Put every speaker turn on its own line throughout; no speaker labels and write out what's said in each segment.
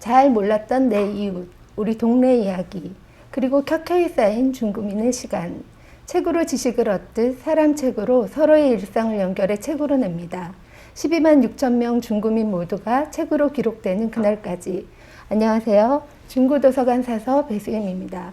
잘 몰랐던 내 이웃, 우리 동네 이야기, 그리고 켜켜이 쌓인 중구민의 시간. 책으로 지식을 얻듯 사람 책으로 서로의 일상을 연결해 책으로 냅니다. 12만 6천 명 중구민 모두가 책으로 기록되는 그날까지. 안녕하세요. 중구도서관 사서 배수임입니다.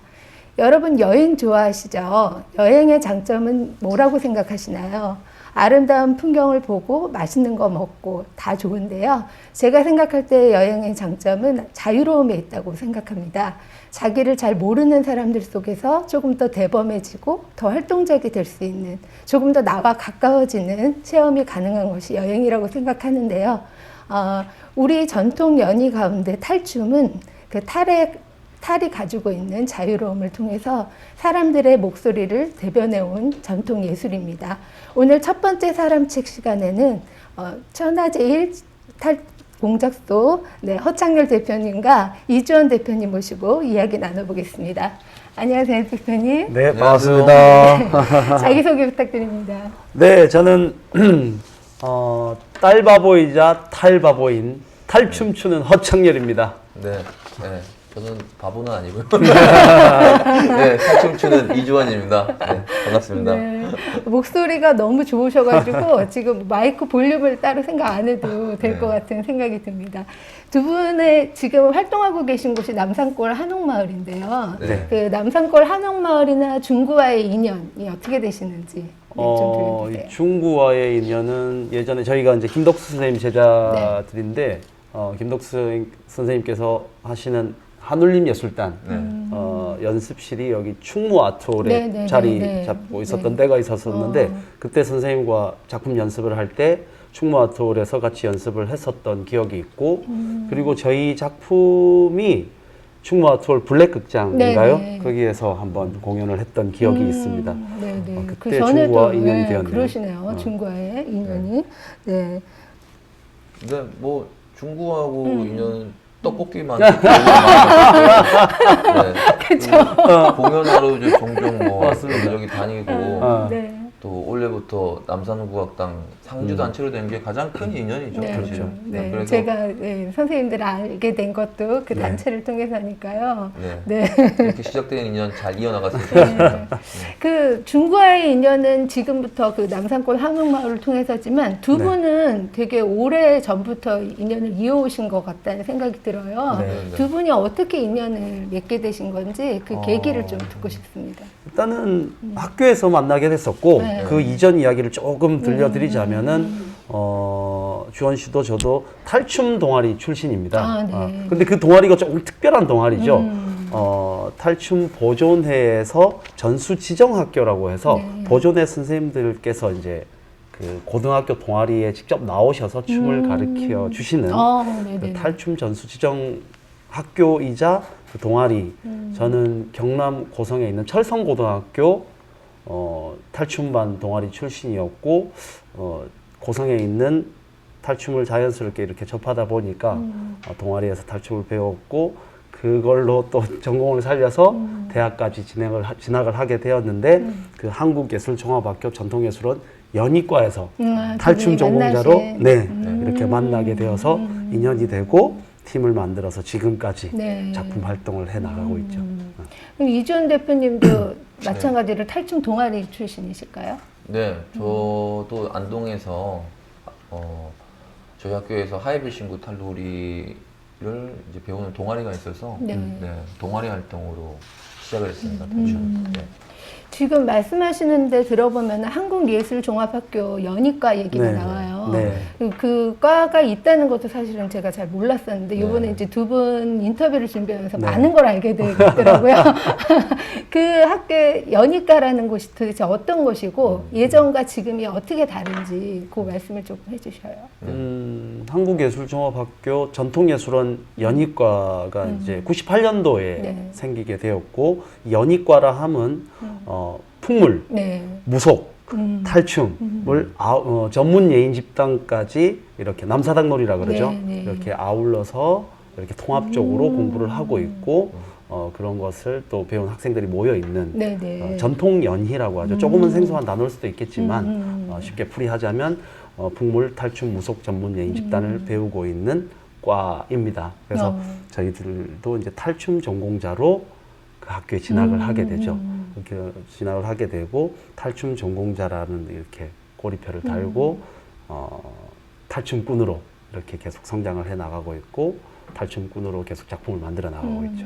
여러분 여행 좋아하시죠? 여행의 장점은 뭐라고 생각하시나요? 아름다운 풍경을 보고 맛있는 거 먹고 다 좋은데요. 제가 생각할 때 여행의 장점은 자유로움에 있다고 생각합니다. 자기를 잘 모르는 사람들 속에서 조금 더 대범해지고 더 활동적이 될 수 있는, 조금 더 나와 가까워지는 체험이 가능한 것이 여행이라고 생각하는데요. 우리 전통 연희 가운데 탈춤은 그 탈이 가지고 있는 자유로움을 통해서 사람들의 목소리를 대변해온 전통 예술입니다. 오늘 첫 번째 사람책 시간에는 천하제일 탈공작소 허창렬 대표님과 이주원 대표님 모시고 이야기 나눠보겠습니다. 안녕하세요, 대표님.
네, 반갑습니다.
자기소개 부탁드립니다.
네, 저는 딸바보이자 탈바보인 탈춤추는 허창렬입니다.
네, 네. 저는 바보는 아니고요. 네, 탈춤추는 이주원입니다. 네, 반갑습니다.
네, 목소리가 너무 좋으셔가지고 지금 마이크 볼륨을 따로 생각 안 해도 될 것 같은 생각이 듭니다. 두 분의 지금 활동하고 계신 곳이 남산골 한옥마을인데요.
네.
그 남산골 한옥마을이나 중구와의 인연이 어떻게 되시는지 좀 들려주세요.
중구와의 인연은 예전에 저희가 이제 김덕수 선생님 제자들인데 김덕수 선생님께서 하시는 한울림 예술단 연습실이 여기 충무 아트홀에 자리 잡고 있었던 때가 있었는데 그때 선생님과 작품 연습을 할 때 충무 아트홀에서 같이 연습을 했었던 기억이 있고 그리고 저희 작품이 충무 아트홀 블랙극장인가요? 거기에서 한번 공연을 했던 기억이 있습니다. 그때
그 전에도
중구와 인연이 되었네요.
그러시네요. 중구와의 인연이. 네.
네, 뭐 중구하고 인연은 떡볶이만
그쵸.
공연하러 이제 종종 뭐 여기저기 다니고
네.
또 올해부터 남산국악당 상주 단체로 된 게 가장 큰 인연이죠.
네,
그렇죠.
네.
그래서
제가 선생님들을 알게 된 것도 그 단체를 통해서니까요.
네. 이렇게 시작된 인연 잘 이어나갔으면 좋겠습니다.
그 중구와의 인연은 지금부터 그 남산골 한옥마을을 통해서지만 두 분은 되게 오래 전부터 인연을 이어오신 것 같다는 생각이 들어요. 두 분이 어떻게 인연을 맺게 되신 건지 그 계기를 좀 듣고 싶습니다.
일단은 학교에서 만나게 됐었고 그 이전 이야기를 조금 들려드리자면은 주원 씨도 저도 탈춤 동아리 출신입니다. 근데 그 동아리가 조금 특별한 동아리죠. 탈춤 보존회에서 전수 지정학교라고 해서 보존회 선생님들께서 이제 그 고등학교 동아리에 직접 나오셔서 춤을 가르쳐 주시는 그 탈춤 전수 지정 학교이자 그 동아리. 저는 경남 고성에 있는 철성고등학교 탈춤반 동아리 출신이었고 고성에 있는 탈춤을 자연스럽게 이렇게 접하다 보니까 동아리에서 탈춤을 배웠고 그걸로 또 전공을 살려서 대학까지 진학을 하게 되었는데 그 한국예술종합학교 전통예술원 연희과에서 탈춤 전공자로 이렇게 만나게 되어서 인연이 되고 팀을 만들어서 지금까지 작품 활동을 해 나가고 있죠.
그럼 이주원 대표님도 마찬가지로 탈춤 동아리 출신이실까요?
네, 저도 안동에서 저희 학교에서 하이빌 신구 탈놀이를 이제 배우는 동아리가 있어서 동아리 활동으로 시작을 했습니다. 탈춤.
지금 말씀하시는데 들어보면 한국예술종합학교 연희과 얘기가 나와요. 그 과가 있다는 것도 사실은 제가 잘 몰랐었는데 이번에 이제 두 분 인터뷰를 준비하면서 많은 걸 알게 되더라고요. 그 학교 연희과라는 곳이 도대체 어떤 곳이고 예전과 지금이 어떻게 다른지 그 말씀을 조금 해주셔요.
한국예술종합학교 전통예술원 연희과가 이제 98년도에 생기게 되었고 연희과라 함은 풍물, 무속, 탈춤을 전문 예인 집단까지 이렇게 남사당놀이라 그러죠. 이렇게 아울러서 이렇게 통합적으로 공부를 하고 있고 그런 것을 또 배운 학생들이 모여 있는 전통 연희라고 하죠. 조금은 생소한 단어일 수도 있겠지만 쉽게 풀이하자면 풍물, 탈춤, 무속 전문 예인 집단을 배우고 있는 과입니다. 그래서 저희들도 이제 탈춤 전공자로 그 학교에 진학을 하게 되죠. 이렇게 진학을 하게 되고 탈춤 전공자라는 이렇게 꼬리표를 달고 탈춤꾼으로 이렇게 계속 성장을 해 나가고 있고 탈춤꾼으로 계속 작품을 만들어 나가고 있죠.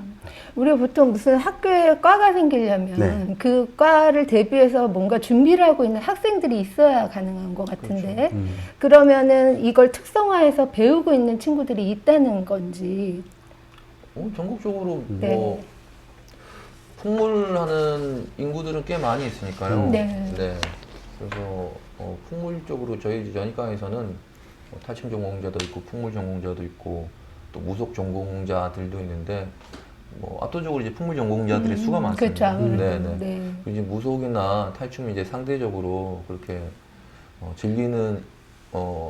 우리가 보통 무슨 학교에 과가 생기려면 그 과를 대비해서 뭔가 준비를 하고 있는 학생들이 있어야 가능한 것 같은데 그러면은 이걸 특성화해서 배우고 있는 친구들이 있다는 건지.
전국적으로 뭐 풍물하는 인구들은 꽤 많이 있으니까요. 네. 그래서 풍물 쪽으로 저희 연희과에서는 탈춤 전공자도 있고 풍물 전공자도 있고 또 무속 전공자들도 있는데 뭐 압도적으로 이제 풍물 전공자들의 수가 많습니다.
그렇죠.
네. 이제 무속이나 탈춤이 이제 상대적으로 그렇게 즐기는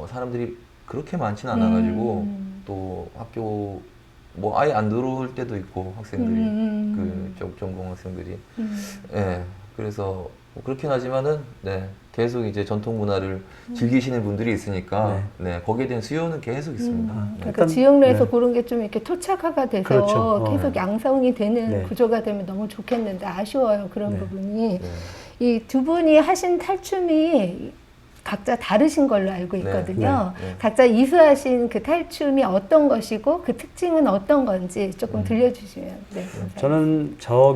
사람들이 그렇게 많지는 않아가지고 또 학교 뭐 아예 안 들어올 때도 있고 학생들이 그쪽 전공 학생들이 네. 그래서 뭐 그렇긴 하지만은 계속 이제 전통 문화를 즐기시는 분들이 있으니까 거기에 대한 수요는 계속 있습니다.
그러니까 지역 내에서 그런 게 좀 이렇게 토착화가 돼서
그렇죠.
계속 양성이 되는 구조가 되면 너무 좋겠는데 아쉬워요, 그런 부분이. 이 두 분이 하신 탈춤이 각자 다르신 걸로 알고 있거든요. 각자 이수하신 그 탈춤이 어떤 것이고 그 특징은 어떤 건지 조금 들려주시면.
저는 저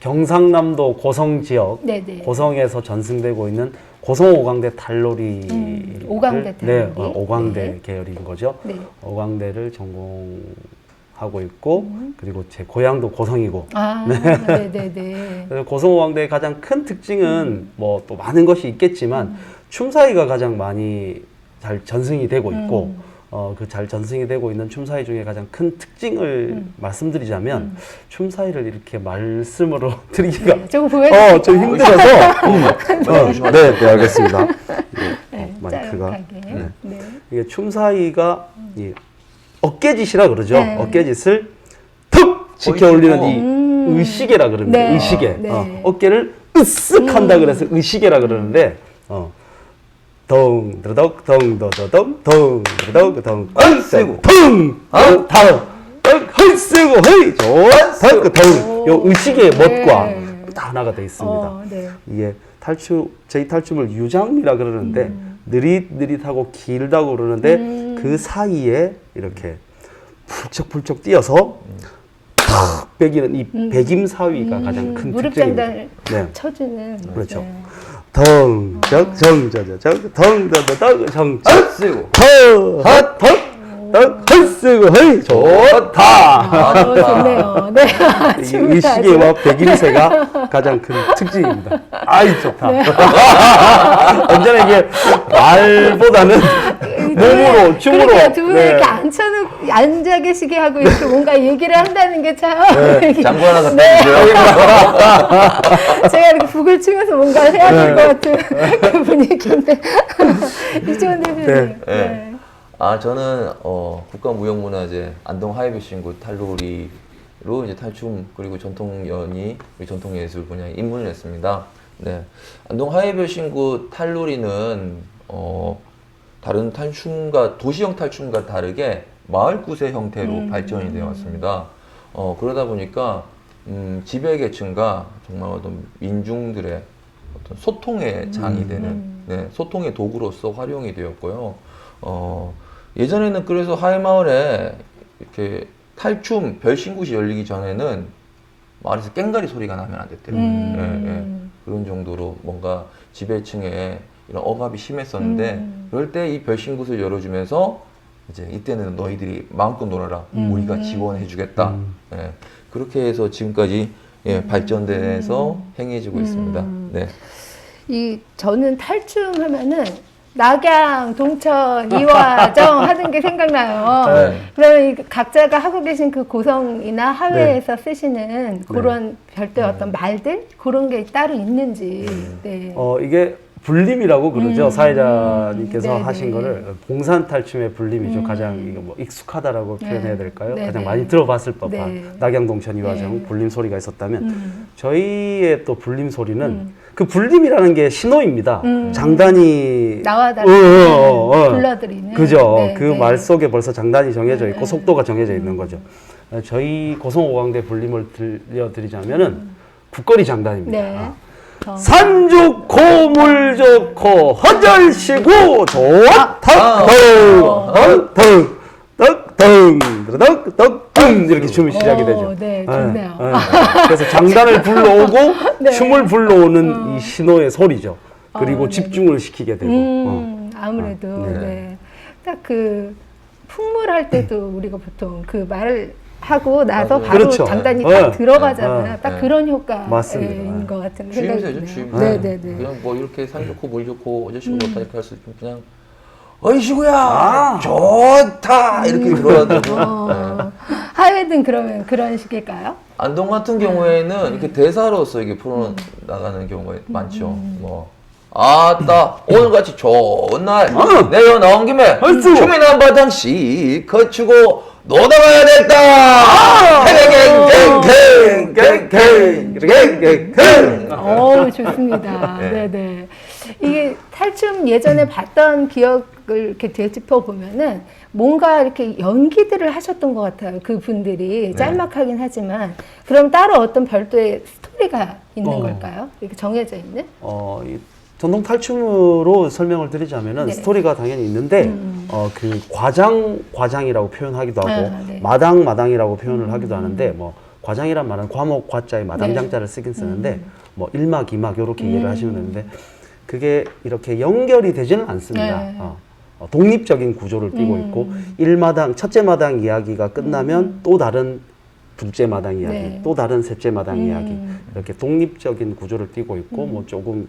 경상남도 고성 지역, 고성에서 전승되고 있는 고성 오광대 탈놀이,
오광대 탈놀이,
오광대 계열인 거죠. 오광대를 전공하고 있고 그리고 제 고향도 고성이고. 그래서 고성 오광대의 가장 큰 특징은 뭐 또 많은 것이 있겠지만 춤사위가 가장 많이 잘 전승이 되고 있고 그 잘 전승이 되고 있는 춤사위 중에 가장 큰 특징을 말씀드리자면 춤사위를 이렇게 말씀으로 드리기가
조금 보여주세요.
좀 힘들어서 네, 알겠습니다. 마이크가 이게 춤사위가 이 어깨짓이라 그러죠. 어깨짓을 툭 지켜 올리는 이 의시계라 그럽니다. 의시계. 어깨를 으쓱 한다 그래서 의시계라 그러는데 덩 드덕 덩 더더덩 덩 드덕 덩 헐쓰고 덩 다음 헐 쓰고 헐 좋아 덩요 의식의 멋과 다 하나가 되어 있습니다. 이게 저희 탈춤을 유장미라 그러는데 느릿느릿하고 길다고 그러는데 그 사이에 이렇게 풀쩍풀쩍 뛰어서 탁 빼기는 이 백임사위가 가장 큰
무릎
특징입니다.
장단을 쳐주는.
그렇죠. 덩적 정저저적 덩더더덕 정적
쓰고
헛헛 헐쓰고 헐 좋다.
좋네요.
이 의식의와 백임새가 가장 큰 특징입니다. 아이 좋다. 언제나 이게 말보다는 몸으로 춤으로.
그러니까 두 분이 이렇게 앉아 계시게 하고 이렇게 뭔가 얘기를 한다는 게 참.
장구 하나 갖다 주세요.
제가 이렇게 북을 치면서 뭔가 해야 될 것 같은 그 분위기인데. 이주원 대표님.
저는 국가무형문화재 안동 하이베싱구 탈놀이로 이제 탈춤 그리고 전통연희 전통예술 분야에 입문을 했습니다. 안동 하이베싱구 탈놀이는 다른 탈춤과 도시형 탈춤과 다르게 마을 구세 형태로 발전이 되어 왔습니다. 그러다 보니까 지배계층과 정말 어떤 민중들의 어떤 소통의 장이 되는 소통의 도구로서 활용이 되었고요. 예전에는 그래서 하회마을에 이렇게 탈춤 별신굿이 열리기 전에는 마을에서 깽가리 소리가 나면 안 됐대요. 그런 정도로 뭔가 지배층에 이런 억압이 심했었는데 그럴 때 이 별신굿을 열어주면서 이제 이때는 너희들이 마음껏 놀아라. 우리가 지원해주겠다. 그렇게 해서 지금까지 발전돼서 행해지고 있습니다.
저는 탈춤 하면은 낙양, 동천, 이화정 하는 게 생각나요. 그러면 각자가 하고 계신 그 고성이나 하회에서 쓰시는 그런 별도의 어떤 말들? 그런 게 따로 있는지.
이게 불림이라고 그러죠. 사회자님께서 하신 거를 봉산 탈춤의 불림이죠. 가장 이거 뭐 익숙하다라고 표현해야 될까요? 가장 많이 들어봤을 법한 낙양, 동천, 이화정 불림 소리가 있었다면 저희의 또 불림 소리는 그 불림이라는 게 신호입니다. 장단이
나와달라고 불러드리는.
그죠.
네,
그
네.
말 속에 벌써 장단이 정해져 있고 속도가 정해져 있는 거죠. 저희 고성오광대 불림을 들려드리자면은 국거리 장단입니다.
네.
산 좋고 물 좋고 헌절시고 좋다 덩덩덩덩덩덩 이렇게 춤이 시작이 되죠.
네, 좋네요.
그래서 장단을 불러오고
네.
춤을 불러오는 이 신호의 소리죠. 그리고
네.
집중을 시키게 되고.
아무래도
네.
네. 딱 그 풍물할 때도 우리가 보통 그 말을 하고 나서
맞아요.
바로
그렇죠.
장단이
네.
딱 들어가잖아요.
네.
딱
네.
그런 효과인
맞습니다.
것 같은
주임새죠,
생각이
주임새.
드네요. 네네네.
그냥 뭐 이렇게 산 좋고 물 좋고 어저씨고 좋다 이렇게 할 수 있고 그냥 어이시구야 좋다 이렇게 들어가도
하회든 그러면 그런 식일까요?
안동 같은 경우에는 이렇게 대사로서 이게 풀어 나가는 경우가 많죠. 뭐 아따 오늘같이 좋은 날 내려 나온 김에 춤이나 한번 당씩 거치고 놀다 가야 됐다.
좋습니다.
네.
네네. 이게 탈춤 예전에 봤던 기억을 이렇게 되짚어 보면은 뭔가 이렇게 연기들을 하셨던 것 같아요. 그 분들이 짤막하긴 하지만 그럼 따로 어떤 별도의 스토리가 있는 걸까요? 이렇게 정해져 있는?
이 전통 탈춤으로 설명을 드리자면은
네.
스토리가 당연히 있는데 그 과장이라고 표현하기도 하고
네.
마당이라고 표현을 하기도 하는데 뭐 과장이란 말은 과목 과자에 마당장자를 쓰긴 쓰는데 뭐 1막 2막 이렇게 이해를 하시면 되는데 그게 이렇게 연결이 되지는 않습니다.
네.
독립적인 구조를 띠고 있고 1마당 첫째 마당 이야기가 끝나면 또 다른 둘째 마당 이야기,
네.
또 다른 셋째 마당 이야기 이렇게 독립적인 구조를 띠고 있고 뭐 조금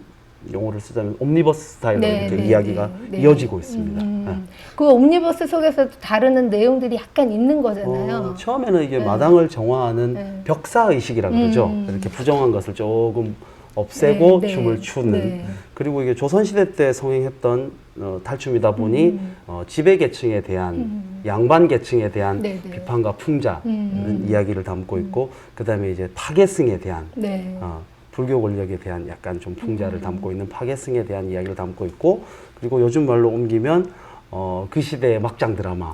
용어를 쓰자면 옴니버스 스타일로
네,
이렇게
네,
이야기가
네.
이어지고 있습니다.
그 옴니버스 속에서 다루는 내용들이 약간 있는 거잖아요.
처음에는 이게 마당을 정화하는
네.
벽사 의식이라 그러죠. 이렇게 부정한 것을 조금 없애고
네, 네.
춤을 추는.
네.
그리고 이게 조선시대 때 성행했던 탈춤이다 보니 지배 계층에 대한 양반 계층에 대한
네, 네.
비판과 풍자 이야기를 담고 있고 그다음에 이제 파괴승에 대한
네.
불교 권력에 대한 약간 좀 풍자를 담고 있는 파괴승에 대한 이야기를 담고 있고 그리고 요즘 말로 옮기면 그 시대의 막장 드라마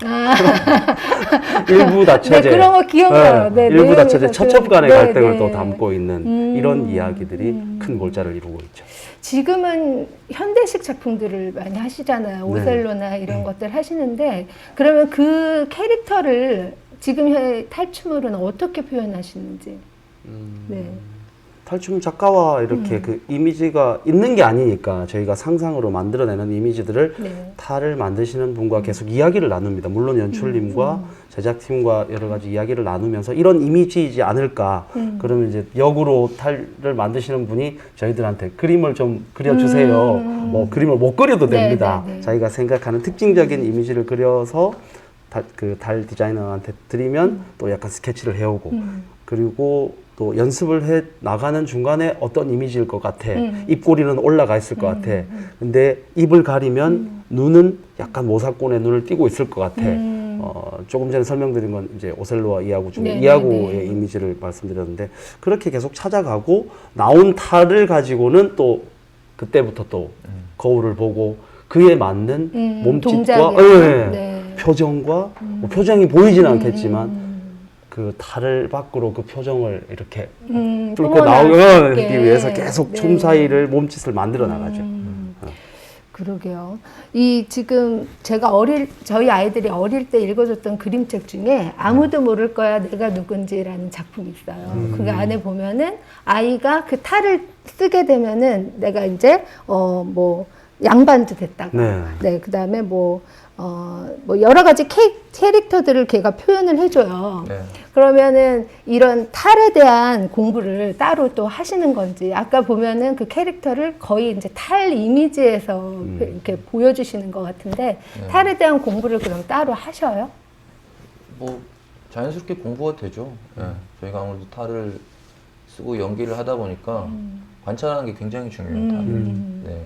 일부 다처제
네, 그런 거 기억나요. 네,
일부 다처제
내용에서
처첩 간의
네,
갈등을
네.
또 담고 있는 이런 이야기들이 큰 골자를 이루고 있죠.
지금은 현대식 작품들을 많이 하시잖아요.
네.
오셀로나 이런 것들 하시는데 그러면 그 캐릭터를 지금 탈춤으로는 어떻게 표현하시는지. 네.
탈춤 작가와 이렇게 그 이미지가 있는 게 아니니까 저희가 상상으로 만들어내는 이미지들을
네.
탈을 만드시는 분과 계속 이야기를 나눕니다. 물론 연출님과 제작팀과 여러 가지 이야기를 나누면서 이런 이미지이지 않을까. 그러면 이제 역으로 탈을 만드시는 분이 저희들한테 그림을 좀 그려주세요. 뭐 그림을 못 그려도
네,
됩니다.
네, 네.
자기가 생각하는 특징적인 이미지를 그려서 그 달 디자이너한테 드리면 또 약간 스케치를 해오고 그리고 또 연습을 해 나가는 중간에 어떤 이미지일 것 같아. 입꼬리는 올라가 있을 것 같아. 근데 입을 가리면 눈은 약간 모사꾼의 눈을 띄고 있을 것 같아. 조금 전에 설명드린 건 이제 오셀로와 이하구 중에
네,
이하구의
네, 네.
이미지를 말씀드렸는데 그렇게 계속 찾아가고 나온 탈을 가지고는 또 그때부터 또 거울을 보고 그에 맞는 몸짓과
동작이요. 네.
표정과 뭐 표정이 보이지는 않겠지만 그 탈을 밖으로 그 표정을 이렇게 뚫고 나오기 위해서 계속 춤 사이를 몸짓을 만들어 나가죠.
그러게요. 이 지금 제가 저희 아이들이 어릴 때 읽어줬던 그림책 중에 아무도 모를 거야 내가 누군지라는 작품이 있어요. 그 안에 보면은 아이가 그 탈을 쓰게 되면은 내가 이제 뭐 양반도 됐다가 네, 그다음에 뭐 여러 가지 캐릭터들을 걔가 표현을 해줘요.
네.
그러면은 이런 탈에 대한 공부를 따로 또 하시는 건지, 아까 보면은 그 캐릭터를 거의 이제 탈 이미지에서 이렇게 보여주시는 것 같은데, 탈에 대한 공부를 그럼 따로 하셔요?
뭐 자연스럽게 공부가 되죠. 예. 저희가 아무래도 탈을 쓰고 연기를 하다 보니까 관찰하는 게 굉장히 중요해요. 탈을. 네.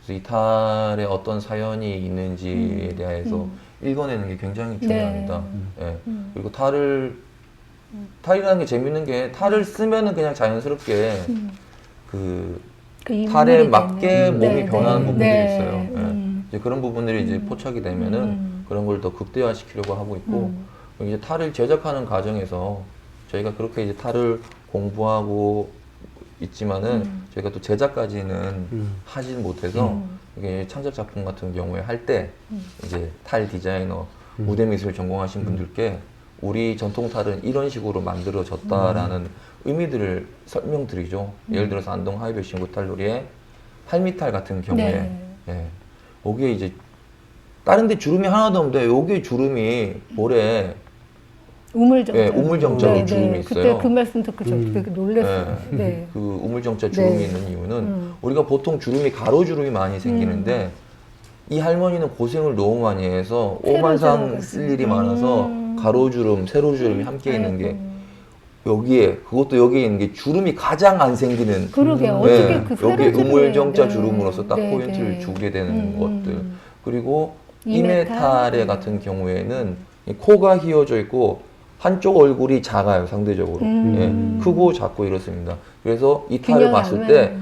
그래서 이 탈에 어떤 사연이 있는지에 대해서 읽어내는 게 굉장히 중요합니다. 예. 그리고 탈이라는 게 재밌는 게 탈을 쓰면은 그냥 자연스럽게 그
그
탈에
인물이
맞게
되는.
몸이
네,
변하는
네.
부분들이
네.
있어요. 이제 그런 부분들이 이제 포착이 되면은 그런 걸 더 극대화시키려고 하고 있고 이제 탈을 제작하는 과정에서 저희가 그렇게 이제 탈을 공부하고 있지만은 저희가 또 제작까지는 하지는 못해서 이게 창작 작품 같은 경우에 할 때 이제 탈 디자이너, 무대 미술 전공하신 분들께 우리 전통 탈은 이런 식으로 만들어졌다라는 의미들을 설명드리죠. 예를 들어서 안동 하이별 신고 탈놀이의 팔미탈 같은 경우에 예, 여기에 이제 다른 데 주름이 하나도 없는데 여기에 주름이 볼에
우물정자.
예, 우물정자로 주름이 있어요.
그때 그 말씀 듣고 저 되게 놀랐어요. 네.
그 우물정자 주름이
네.
있는 이유는 우리가 보통 주름이 가로 주름이 많이 생기는데 이 할머니는 고생을 너무 많이 해서 오만상 쓸 일이 많아서 가로 주름, 세로 주름이 함께 있는 게 여기에 그것도 여기에 있는 게 주름이 가장 안 생기는
그러게요. 어떻게 그 세로
여기에
주름을-
우물정자
네.
주름으로서 딱
네,
포인트를
네.
주게 되는 것들 그리고
이메탈?
이메탈의 같은 경우에는 이 코가 휘어져 있고 한쪽 얼굴이 작아요 상대적으로 예, 크고 작고 이렇습니다. 그래서 이 탈을
균형이
봤을
안
때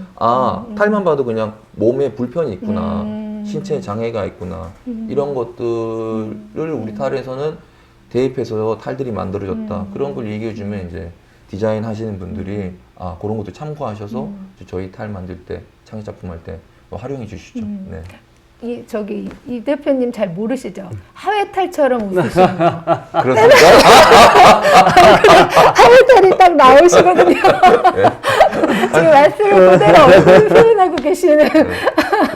탈만 봐도 그냥 몸에 불편이 있구나 신체 장애가 있구나 이런 것들을 우리 탈에서는 대입해서 탈들이 만들어졌다 그런 걸 얘기해 주면 이제 디자인 하시는 분들이 그런 것도 참고하셔서 저희 탈 만들 때 창의 작품 할 때 활용해 주시죠. 네.
이 대표님 잘 모르시죠? 하회탈처럼 웃으시는 거.
그렇습니까?
하회탈이 딱 나오시거든요. 지금 말씀을 그대로 얼굴 표현하고 계시는.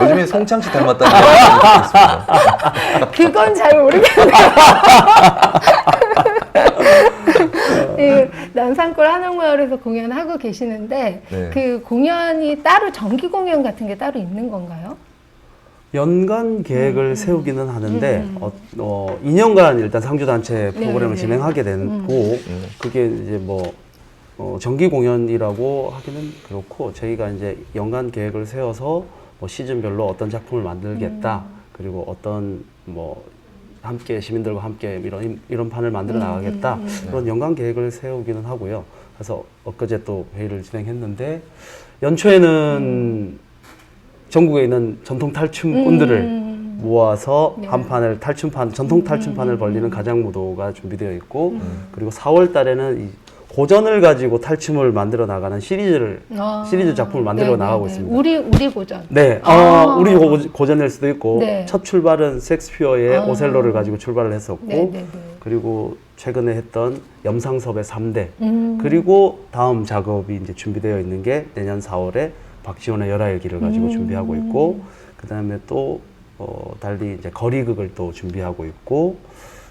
요즘에 송창식 닮았다는 얘기 있습니다.
그건 잘 모르겠네요. 이 난산골 한옥마을에서 공연하고 계시는데
네.
그 공연이 따로 정기 공연 같은 게 따로 있는 건가요?
연간 계획을 세우기는 하는데 2년간 일단 상주단체 프로그램을
네.
진행하게 되고 그게 이제 뭐 정기 공연이라고 하기는 그렇고 저희가 이제 연간 계획을 세워서 뭐 시즌별로 어떤 작품을 만들겠다 그리고 어떤 뭐 함께 시민들과 함께 이런 판을 만들어 나가겠다 그런 연간 계획을 세우기는 하고요. 그래서 엊그제 또 회의를 진행했는데 연초에는 전국에 있는 전통 탈춤꾼들을 모아서 한 판을 전통 탈춤판을 벌리는 가장무도가 준비되어 있고 그리고 4월 달에는 이 고전을 가지고 탈춤을 만들어 나가는 시리즈 작품을 만들어 나가고 있습니다.
우리 고전.
네, 우리 고전일 수도 있고
네.
첫 출발은 섹스피어의 오셀로를 가지고 출발을 했었고 그리고 최근에 했던 염상섭의 3대 그리고 다음 작업이 이제 준비되어 있는 게 내년 4월에 박지원의 열하일기를 가지고 준비하고 있고 그 다음에 또 달리 이제 거리극을 또 준비하고 있고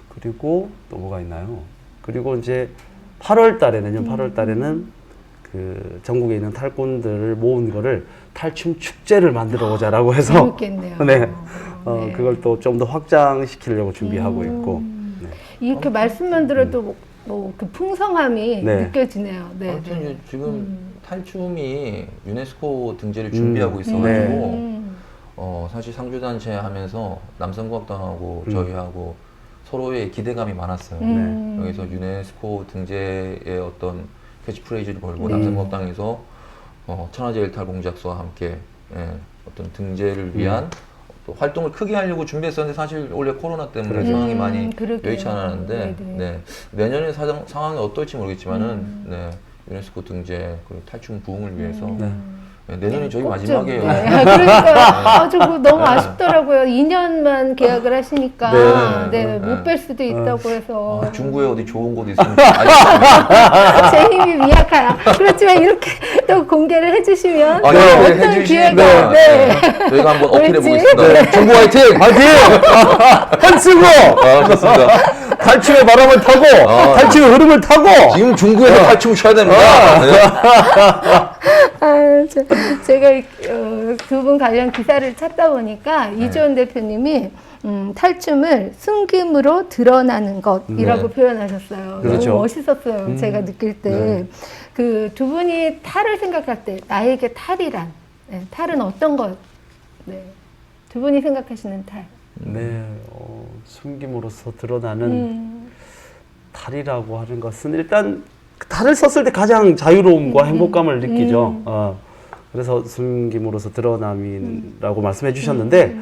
그리고 또 뭐가 있나요? 그리고 이제 8월 달에 내년 8월 달에는 그 전국에 있는 탈꾼들을 모은 거를 탈춤 축제를 만들어 보자라고 해서
재밌겠네요.
네, 그걸 또 좀 더 확장시키려고 준비하고 있고 네.
이렇게 말씀만 들어도 뭐 그 풍성함이
네.
느껴지네요. 네.
아무튼 이제 지금 탈춤이 유네스코 등재를 준비하고 있어가지고 사실 상주단체 하면서 남성과학당하고 저희하고 서로의 기대감이 많았어요. 여기서 유네스코 등재의 어떤 캐치프레이즈를 걸고 남성과학당에서 천하제일탈공작소와 함께 어떤 등재를 위한 또 활동을 크게 하려고 준비했었는데 사실 원래 코로나 때문에 상황이 많이 여의치 않았는데 내년에 상황이 어떨지 모르겠지만은 유네스코 등재 그리고 탈춤 부흥을 위해서 내년이 저희 마지막이에요.
그러니까 저거 너무 아쉽더라고요. 2년만 계약을 하시니까 못 뵐 수도 있다고 해서
중구에 어디 좋은 곳 있으면 알겠습니다.
제 힘이 미약하야. 그렇지만 이렇게 또 공개를 해주시면
네,
어떤 기회가
저희가 한번 어필해 보겠습니다. 중구 화이팅!
화이팅! 한쓰고
좋습니다.
탈춤의 바람을 타고 탈춤의 흐름을 타고
지금 중구에서 탈춤을 춰야 됩니다.
제가 두 분 관련 기사를 찾다 보니까 이주원 대표님이 탈춤을 숨김으로 드러나는 것이라고 표현하셨어요.
그렇죠.
너무 멋있었어요. 제가 느낄 때. 그 두 분이 탈을 생각할 때 나에게 탈이란 탈은 어떤 것? 두 분이 생각하시는 탈.
네, 숨김으로써 드러나는 탈이라고 하는 것은 일단 탈을 썼을 때 가장 자유로움과 행복감을 느끼죠. 그래서 숨김으로써 드러남이라고 말씀해 주셨는데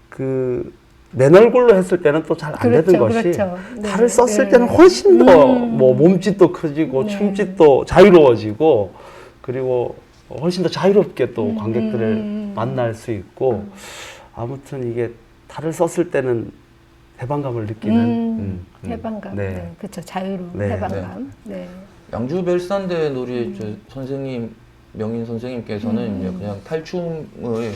그 맨 얼굴로 했을 때는 또 잘 안
그렇죠,
되는 것이
그렇죠. 네.
탈을 썼을
네.
때는 훨씬 더 뭐 몸짓도 커지고 춤짓도 자유로워지고 그리고 훨씬 더 자유롭게 또 관객들을 만날 수 있고 아무튼 이게 탈을 썼을 때는 해방감을 느끼는
해방감.
네.
네. 그렇죠. 자유로운
네.
해방감. 네.
양주 벨산대 놀이 저 선생님 명인 선생님께서는 이제 그냥 탈춤을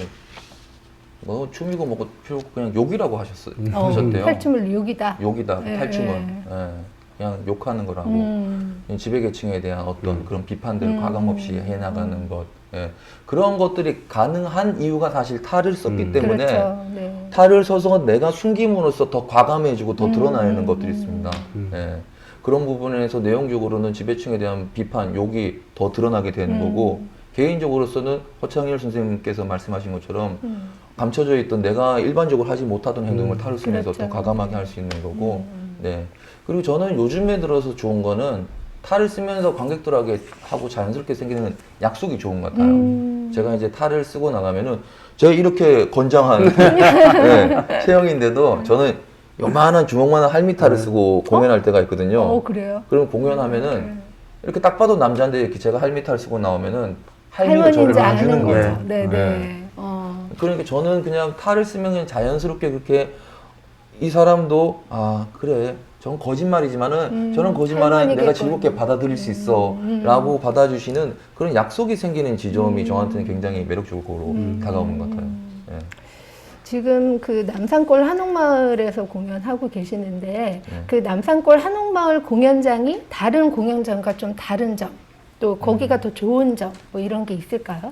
뭐 춤이고 뭐고 필요 없고 그냥 욕이라고 하셨대요.
탈춤을 욕이다.
욕이다.
네,
탈춤은
네.
예, 그냥 욕하는 거라고 지배계층에 대한 어떤 그런 비판들을 과감없이 해나가는 것 예. 그런 것들이 가능한 이유가 사실 탈을 썼기 때문에
그렇죠. 네.
탈을 써서 내가 숨김으로써 더 과감해지고 더 드러나는 것들이 있습니다. 예. 그런 부분에서 내용적으로는 지배층에 대한 비판, 욕이 더 드러나게 되는 거고 개인적으로서는 허창일 선생님께서 말씀하신 것처럼 감춰져 있던 내가 일반적으로 하지 못하던 행동을 탈을 쓰면서
그렇죠.
더 과감하게 할 수 있는 거고 네. 그리고 저는 요즘에 들어서 좋은 거는 탈을 쓰면서 관객들하고 하고 자연스럽게 생기는 약속이 좋은 것 같아요. 제가 이제 탈을 쓰고 나가면은 제가 이렇게 건장한 네, 체형인데도 저는 요만한 주먹만한 할미탈을 쓰고 공연할 때가 있거든요.
그래요?
그럼 공연하면은 이렇게 딱 봐도 남자인데 이렇게 제가 할미탈 쓰고 나오면은 할미가 저를
할머니인지
봐주는
아는
거예요.
거죠. 네,
네.
네.
그러니까 저는 그냥 탈을 쓰면 그냥 자연스럽게 그렇게 이 사람도 아 그래 전 거짓말이지만은 저는 거짓말은
할머니겠군.
내가 즐겁게 받아들일 수 있어 라고 받아주시는 그런 약속이 생기는 지점이 저한테는 굉장히 매력적으로 다가오는 것 같아요. 예.
지금 그 남산골 한옥마을에서 공연하고 계시는데 그 남산골 한옥마을 공연장이 다른 공연장과 좀 다른 점, 또 거기가 더 좋은 점, 뭐 이런 게 있을까요?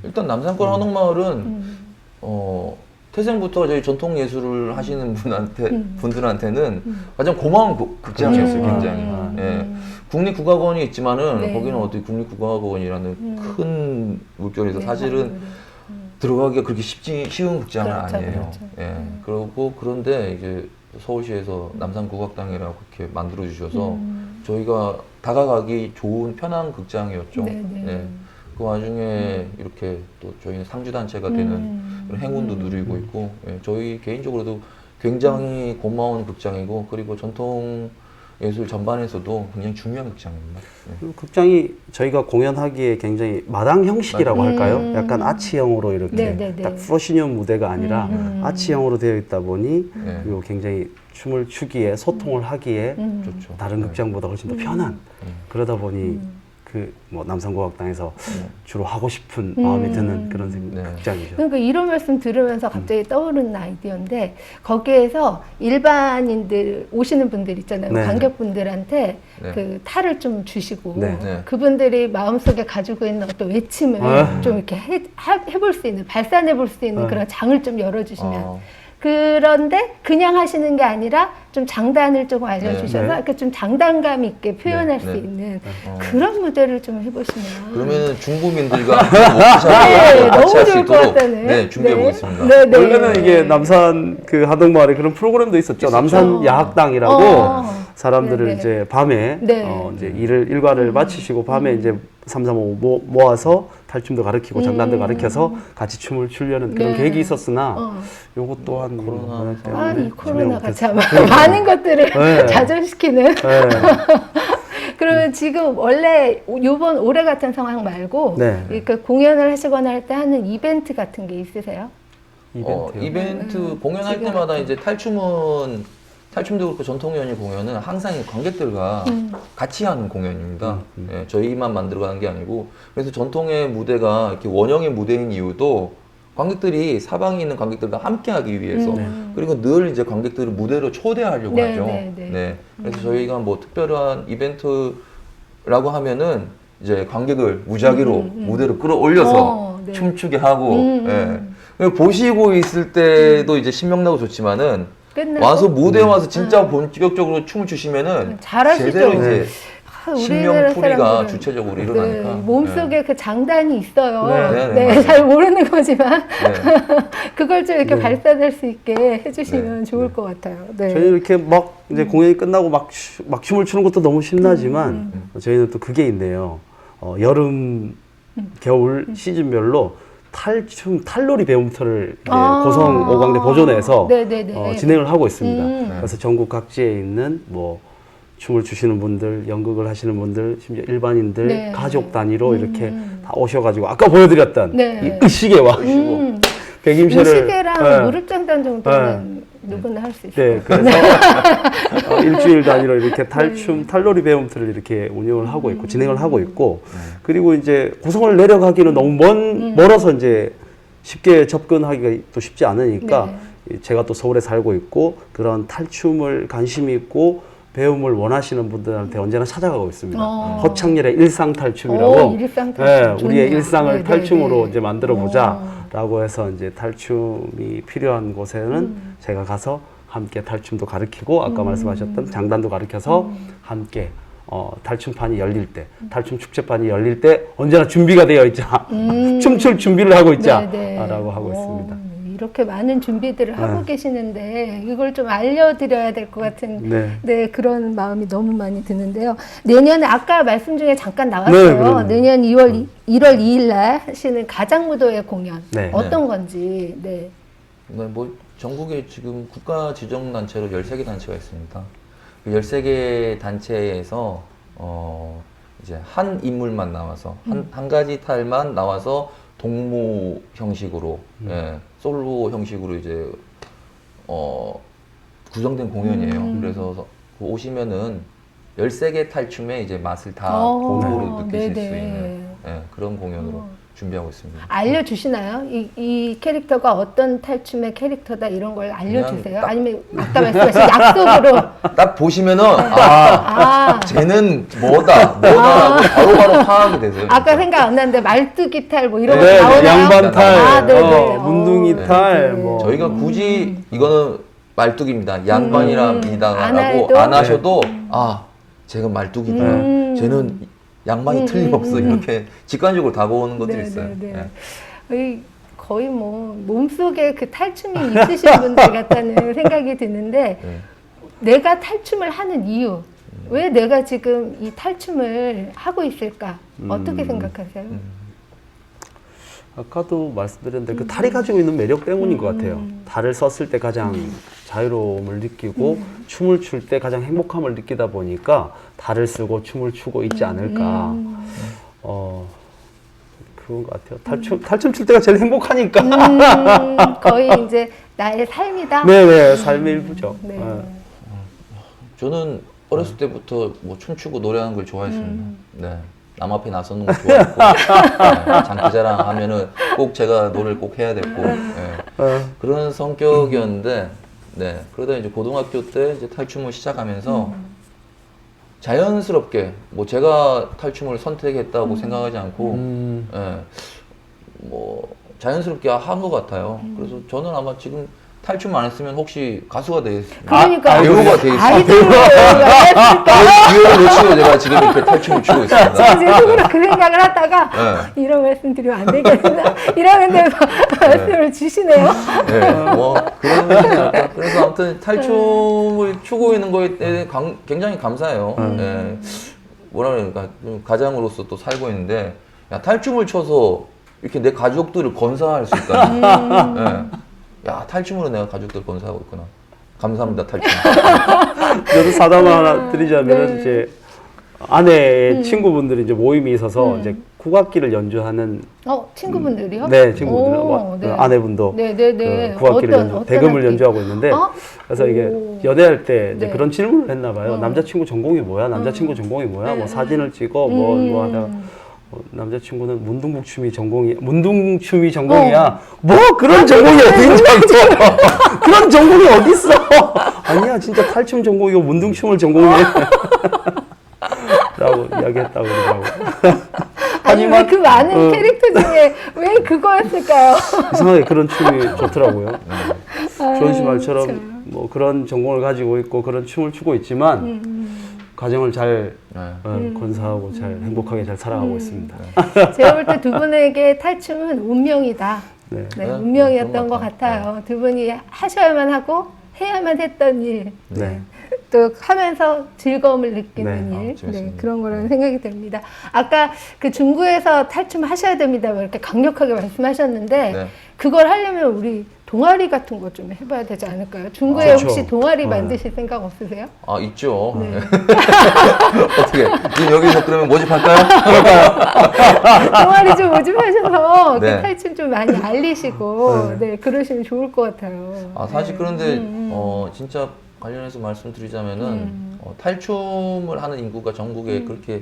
일단 남산골 한옥마을은 태생부터 저희 전통 예술을 하시는 분들한테는 가장 고마운 극장이었어요, 굉장히. 예. 국립국악원이 있지만은
네.
거기는 어떻게 국립국악원이라는 큰 물결에서
네,
사실은 들어가기가 그렇게 쉬운 극장은
그렇죠,
아니에요.
그렇죠.
예. 그리고 그런데 이제 서울시에서 남산국악당이라고 이렇게 만들어 주셔서 저희가 다가가기 좋은 편한 극장이었죠.
네, 네.
예. 그 와중에 이렇게 또 저희는 상주단체가 되는 그런 행운도 누리고 있고, 예, 저희 개인적으로도 굉장히 고마운 극장이고, 그리고 전통 예술 전반에서도 굉장히 중요한 극장입니다. 예.
그리고 극장이 저희가 공연하기에 굉장히 마당 형식이라고 할까요? 약간 아치형으로 이렇게
네, 네, 네.
딱 프로시니엄 무대가 아니라 아치형으로 되어 있다 보니
네.
그리고 굉장히 춤을 추기에 소통을 하기에
좋죠.
다른
네.
극장보다 훨씬 더 편한 그러다 보니 그 뭐 남산국악당에서 주로 하고 싶은 마음이 드는 그런
네.
극장이죠.
그러니까 이런 말씀 들으면서 갑자기 떠오르는 아이디어인데 거기에서 일반인들 오시는 분들 있잖아요.
네.
관객분들한테
네.
그 탈을 좀 주시고
네.
네.
그분들이 마음속에 가지고 있는 어떤 외침을 좀 이렇게 해볼 수 있는 발산해볼 수 있는 그런 장을 좀 열어주시면 그런데 그냥 하시는 게 아니라 좀 장단을 조금 알려주셔서
네.
이렇게 좀 장단감 있게 표현할
네.
수
네.
있는 그런 무대를 좀 해보시면
그러면은 중국인들과 워크숍을 같이 할 수
좋을 것
있도록
같다네.
네, 준비해 보겠습니다.
네, 네.
원래는 이게 남산 그 하동마을에 그런 프로그램도 있었죠. 남산 야학당이라고 사람들을
네네.
이제 밤에
네.
이제 일과를 마치시고 밤에 이제 3, 3, 5 모아서 탈춤도 가르치고 장단도 가르쳐서 같이 춤을 추려는 그런
네.
계획이 있었으나 요것 또한
코로나
때문에
이 코로나가
진행
참
못했어요.
많은 것들을
네.
좌절시키는.
네.
그러면 지금 원래 요번 올해 같은 상황 말고
네.
이렇게 공연을 하시거나 할 때 하는 이벤트 같은 게 있으세요?
이벤트요.
이벤트 공연할
지금
때마다 이제 탈춤도 그렇고 전통연희 공연은 항상 이 관객들과 같이 하는 공연입니다. 예, 저희만 만들어가는 게 아니고 그래서 전통의 무대가 이렇게 원형의 무대인 이유도 관객들이 사방에 있는 관객들과 함께하기 위해서 그리고 늘 이제 관객들을 무대로 초대하려고
네,
하죠.
네, 네.
그래서 저희가 뭐 특별한 이벤트라고 하면은 이제 관객을 무작위로 무대로 끌어올려서
네.
춤추게 하고 예. 보시고 있을 때도 이제 신명나고 좋지만은
끝나고?
와서 무대에 와서 진짜 본격적으로 춤을 추시면은
잘하시죠.
제대로 이제
우리나라
신명풀이가
사람들은
주체적으로
네,
일어나니까
몸속에 그 장단이 있어요.
네,
네,
네, 잘 모르는 거지만
네.
그걸 좀 이렇게 발산할 수 있게 해주시면
네,
좋을 것 같아요. 네.
저희는 이렇게 막 이제 공연이 끝나고 막 춤을 추는 것도 너무 신나지만 저희는 또 그게 있네요. 여름 겨울 시즌별로 탈놀이 배움터를 이제 고성 5강대 보존에서 진행을 하고 있습니다. 그래서 전국 각지에 있는 뭐 춤을 추시는 분들, 연극을 하시는 분들, 심지어 일반인들, 가족 단위로 이렇게 다 오셔가지고 아까 보여드렸던 이 의시계와 백임새를
의시계랑 무릎장단 정도는 누구나 할 수 있어요.
네, 그래서 일주일 단위로 이렇게 탈놀이 배움터를 이렇게 운영을 하고 있고 진행을 하고 있고 그리고 이제 고성을 내려가기는 너무 멀어서 이제 쉽게 접근하기가 또 쉽지 않으니까 제가 또 서울에 살고 있고 그런 탈춤을 관심이 있고 배움을 원하시는 분들한테 언제나 찾아가고 있습니다. 허창렬의 일상탈춤이라고 우리의 일상을 탈춤으로 이제 만들어 보자라고 해서 이제 탈춤이 필요한 곳에는 제가 가서 함께 탈춤도 가르치고 아까 말씀하셨던 장단도 가르쳐서 함께 탈춤판이 열릴 때, 탈춤 축제판이 열릴 때 언제나 준비가 되어 있자, 춤출 준비를 하고 있자라고 하고 있습니다.
이렇게 많은 준비들을 하고 계시는데 이걸 좀 알려드려야 될 것 같은 그런 마음이 너무 많이 드는데요. 내년에 아까 말씀 중에 잠깐 나왔어요. 내년 1월 2일 날 하시는 가장무도회 공연 어떤 건지.
뭐 전국에 지금 국가 지정 단체로 13개 단체가 있습니다. 그 13개 단체에서 이제 한 인물만 나와서 한 가지 탈만 나와서 동무 형식으로 솔로 형식으로 이제 구성된 공연이에요. 그래서 오시면은 13개 탈춤의 이제 맛을 다 골고루 느끼실 수 있는 그런 공연으로 준비하고 있습니다.
알려주시나요? 이 캐릭터가 어떤 탈춤의 캐릭터다 이런 걸 알려주세요? 아니면 아까 말씀하신 약속으로
딱 보시면은 쟤는 뭐다 바로바로 파악이 되세요.
아까 생각 안 나는데 말뚝이 탈 뭐 이런 거 나오나요?
양반탈, 문둥이 탈 뭐.
저희가 굳이 이거는 말뚝입니다. 양반이랍니다라고 안 하셔도 쟤가 말뚝이다. 쟤는 양반이 틀림없어. 이렇게 직관적으로 다가오는 것들이 있어요.
거의 뭐 몸속에 그 탈춤이 있으신 분들 같다는 생각이 드는데 내가 탈춤을 하는 이유, 왜 내가 지금 이 탈춤을 하고 있을까? 어떻게 생각하세요?
아까도 말씀드렸는데 그 탈이 가지고 있는 매력 때문인 것 같아요. 탈을 썼을 때 가장 자유로움을 느끼고 춤을 출 때 가장 행복함을 느끼다 보니까 탈을 쓰고 춤을 추고 있지 않을까. 그런 것 같아요. 탈춤 출 때가 제일 행복하니까.
거의 이제 나의 삶이다.
네네, 삶의 일부죠.
저는 어렸을 때부터 뭐 춤추고 노래하는 걸 좋아했습니다. 남 앞에 나서는 거 좋아했고 장기자랑 하면은 꼭 제가 노래를 꼭 해야 됐고 그런 성격이었는데 그러다 이제 고등학교 때 이제 탈춤을 시작하면서 자연스럽게 뭐 제가 탈춤을 선택했다고 생각하지 않고 뭐 자연스럽게 한 것 같아요. 그래서 저는 아마 지금 탈춤 안 했으면 혹시 가수가 되겠습니다. 배우가 되겠습니다. 기회를 놓치고 제가 지금 이렇게 탈춤을 추고 있습니다.
제 속으로 그 생각을 하다가 이런 말씀 드리면 안 되겠나 이러는데 말씀을 주시네요.
뭐 그래서 아무튼 탈춤을 추고 있는 거에 대해 굉장히 감사해요. 뭐라 그러니까 가장으로서 또 살고 있는데 탈춤을 춰서 이렇게 내 가족들을 건사할 수 있다. 탈춤으로 내가 가족들 건사하고 있구나. 감사합니다, 탈춤.
저도 사담 하나 드리자면 이제 아내의 친구분들이 이제 모임이 있어서 이제 국악기를 연주하는
친구분들이요?
네, 친구분들 아내분도 그 국악기를 대금을 연주하고 있는데 그래서 이게 연애할 때 이제 그런 질문을 했나 봐요. 남자친구 전공이 뭐야? 남자친구 전공이 뭐야? 뭐 사진을 찍어 뭐 하다가 남자친구는 문둥춤이 전공이야. 뭐 그런 전공이 어딨냐고. 그런 전공이 어딨어. 아니야 진짜 탈춤 전공이고 문둥춤을 전공해. 라고 이야기했다고 그러더라고.
아니 왜 그 많은 캐릭터 중에 왜 그거였을까요?
이상하게 그런 춤이 좋더라고요. 주원 씨 말처럼 뭐 그런 전공을 가지고 있고 그런 춤을 추고 있지만 가정을 잘 건사하고 잘 행복하게 잘 살아가고 있습니다.
제가 볼 때 두 분에게 탈춤은 운명이다. 운명이었던 것 같아요. 두 분이 하셔야만 하고 해야만 했던 일. 또 하면서 즐거움을 느끼는
네.
일,
재밌습니다.
그런 거라는 생각이 듭니다. 아까 그 중구에서 탈춤하셔야 됩니다. 뭐 이렇게 강력하게 말씀하셨는데
네.
그걸 하려면 우리 동아리 같은 거 좀 해봐야 되지 않을까요? 중구에
그렇죠.
혹시 동아리
네.
만드실 생각 없으세요?
아, 있죠.
네.
어떻게? 지금 여기서 그러면 모집할까요?
동아리 좀 모집하셔서
네.
그 탈춤 좀 많이 알리시고 그러시면 좋을 것 같아요.
아, 사실 그런데, 진짜 관련해서 말씀드리자면은, 탈춤을 하는 인구가 전국에 그렇게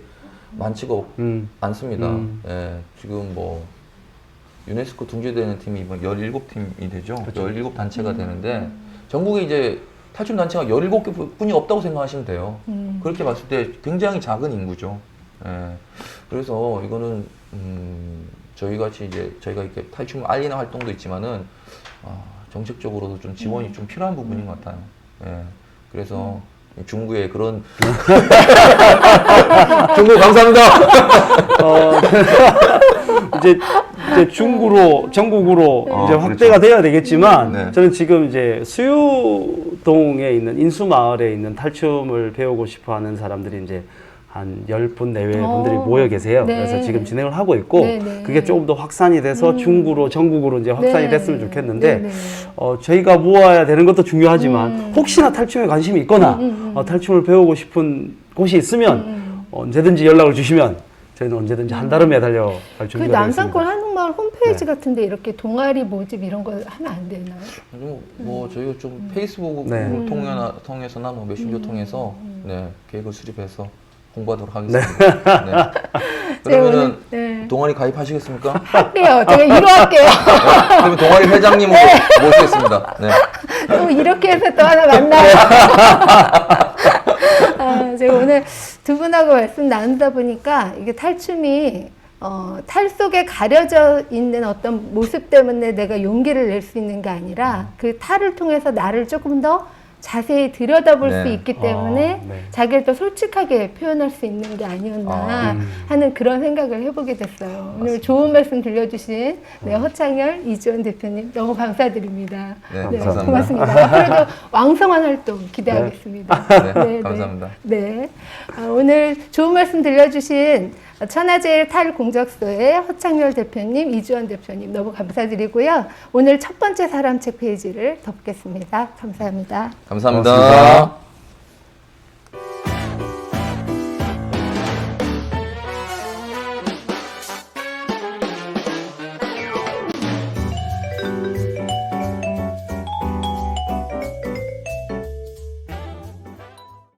많지가 않습니다. 예, 지금 뭐, 유네스코 등재되는 팀이 이번 17팀이 되죠.
그렇죠.
17단체가 되는데, 전국에 이제 탈춤 단체가 17개 뿐이 없다고 생각하시면 돼요. 그렇게 봤을 때 굉장히 작은 인구죠. 예. 그래서 이거는, 저희 같이 이제, 저희가 이렇게 탈춤을 알리는 활동도 있지만은, 정책적으로도 좀 지원이 좀 필요한 부분인 것 같아요. 예. 그래서, 중구에 그런. 중구 감사합니다!
이제 중구로 전국으로 이제
그렇죠.
확대가 돼야 되겠지만
네.
저는 지금 이제 수유동에 있는 인수마을에 있는 탈춤을 배우고 싶어하는 사람들이 이제 한 10분 내외 분들이 모여 계세요.
네.
그래서 지금 진행을 하고 있고
네, 네.
그게 조금 더 확산이 돼서 중구로 전국으로 이제 확산이
네.
됐으면 좋겠는데
네, 네.
저희가 모아야 되는 것도 중요하지만 혹시나 탈춤에 관심이 있거나 탈춤을 배우고 싶은 곳이 있으면 언제든지 연락을 주시면 저희는 언제든지 한달음에 달려갈
그
준비가
남산권
되겠습니다.
한옥마을 홈페이지
네.
같은데 이렇게 동아리 모집 이런 거 하면 안 되나요?
뭐 저희가 좀 페이스북을
네.
통해서나 뭐 메신저 통해서 네, 계획을 수립해서 홍보하도록 하겠습니다. 네. 그러면은
네.
동아리 가입하시겠습니까?
할게요. 제가 이로 할게요.
네, 그러면 동아리 회장님으로 모시겠습니다. 네.
또 이렇게 해서 또 하나 만나요. 제가 오늘 두 분하고 말씀 나누다 보니까 이게 탈춤이 탈 속에 가려져 있는 어떤 모습 때문에 내가 용기를 낼 수 있는 게 아니라 그 탈을 통해서 나를 조금 더 자세히 들여다볼
네.
수 있기 때문에
네.
자기를 더 솔직하게 표현할 수 있는 게 아니었나 하는 그런 생각을 해보게 됐어요. 오늘 좋은 말씀 들려주신 허창열, 이주원 대표님 너무 감사드립니다.
네, 감사합니다.
고맙습니다. 앞으로도 왕성한 활동 기대하겠습니다.
네, 감사합니다.
네. 오늘 좋은 말씀 들려주신 천하제일 탈공적소의 허창열 대표님, 이주원 대표님 너무 감사드리고요. 오늘 첫 번째 사람책 페이지를 덮겠습니다. 감사합니다.
감사합니다.
고맙습니다.